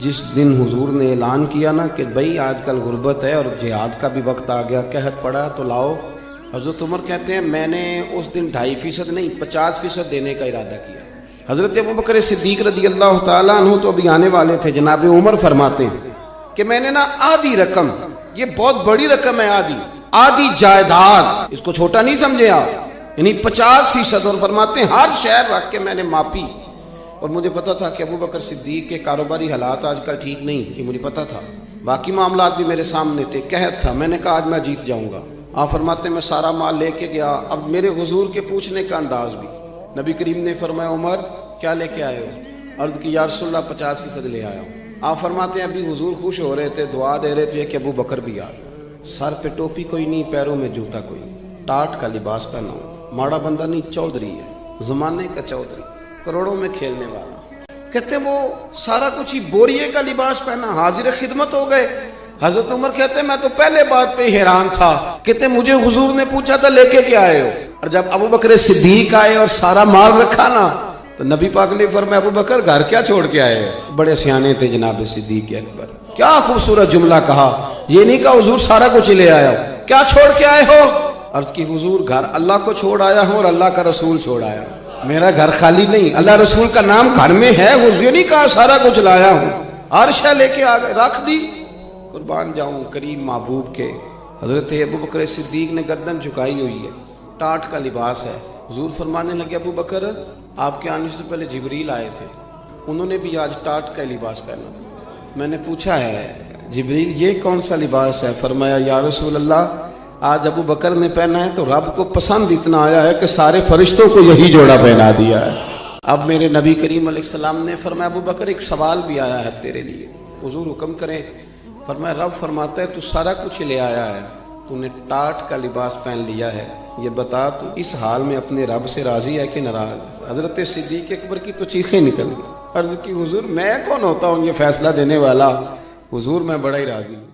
جس دن حضور نے اعلان کیا نا کہ بھئی آج کل غربت ہے اور جہاد کا بھی وقت آ گیا، قحط پڑا تو لاؤ، حضرت عمر کہتے ہیں میں نے اس دن 2.5% نہیں 50% دینے کا ارادہ کیا۔ حضرت ابوبکر صدیق رضی اللہ تعالیٰ عنہ تو ابھی آنے والے تھے، جناب عمر فرماتے ہیں کہ میں نے نا آدھی رقم، یہ بہت بڑی رقم ہے، آدھی جائیداد، اس کو چھوٹا نہیں سمجھے آپ، یعنی 50%، اور فرماتے ہیں ہر شہر رکھ کے میں نے ماپی، اور مجھے پتا تھا کہ ابوبکر صدیق کے کاروباری حالات آج کل ٹھیک نہیں، یہ مجھے پتا تھا، باقی معاملات بھی میرے سامنے تھے، قحط تھا، میں نے کہا آج میں جیت جاؤں گا۔ آپ فرماتے ہیں میں سارا مال لے کے گیا۔ اب میرے حضور کے پوچھنے کا انداز بھی، نبی کریم نے فرمایا عمر کیا لے کے آئے ہو؟ عرض کی یا رسول اللہ 50% لے آیا ہوں۔ آپ فرماتے ہیں ابھی حضور خوش ہو رہے تھے، دعا دے رہے تھے کہ ابو بکر بھی آ، سر پہ ٹوپی کوئی نہیں، پیروں میں جوتا کوئی نہیں، ٹاٹ کا لباس پہنا ہوں، ماڑا بندہ نہیں، چودھری ہے، زمانے کا چودھری، کروڑوں میں کھیلنے والا۔ کہتے ہیں وہ سارا کچھ ہی بوریے کا لباس پہنا، حاضر خدمت ہو گئے۔ حضرت عمر کہتے ہیں میں تو پہلے بات پہ حیران تھا، کہتے ہیں مجھے حضور نے پوچھا تھا لے کے کیا آئے ہو، اور جب ابو بکر صدیق آئے اور سارا مال رکھا نا تو نبی پاک نے فرمایا ابو بکر گھر کیا چھوڑ کے آئے ہو؟ بڑے سیانے تھے جناب صدیق اکبر، کیا خوبصورت جملہ کہا، یہ نہیں کہا حضور سارا کچھ لے آیا ہو، کیا چھوڑ کے آئے ہو؟ عرض کی حضور گھر اللہ کو چھوڑ آیا ہوں اور اللہ کا رسول چھوڑ آیا ہوں، میرا گھر خالی نہیں، اللہ رسول کا نام گھر میں ہے، حضور یہ نہیں کہا سارا کچھ لایا ہوں، ہر شے لے کے آ گئے، رکھ دی۔ قربان جاؤں کریم محبوب کے۔ حضرت ابوبکر صدیق نے گردن جھکائی ہوئی ہے، ٹاٹ کا لباس ہے، حضور فرمانے لگے ابو بکر آپ کے آنے سے پہلے جبریل آئے تھے، انہوں نے بھی آج ٹاٹ کا لباس پہنا۔ میں نے پوچھا ہے جبریل یہ کون سا لباس ہے؟ فرمایا یا رسول اللہ آج ابو بکر نے پہنا ہے تو رب کو پسند اتنا آیا ہے کہ سارے فرشتوں کو یہی جوڑا پہنا دیا ہے۔ اب میرے نبی کریم علیہ السلام نے فرمایا ابو بکر ایک سوال بھی آیا ہے تیرے لیے، حضور حکم کریں۔ فرمایا رب فرماتا ہے تو سارا کچھ لے آیا ہے، تو نے ٹاٹ کا لباس پہن لیا ہے، یہ بتا تو اس حال میں اپنے رب سے راضی ہے کہ ناراض؟ حضرت صدیق اکبر کی تو چیخیں نکل گئی، عرض کی حضور میں کون ہوتا ہوں یہ فیصلہ دینے والا، حضور میں بڑا ہی راضی ہوں۔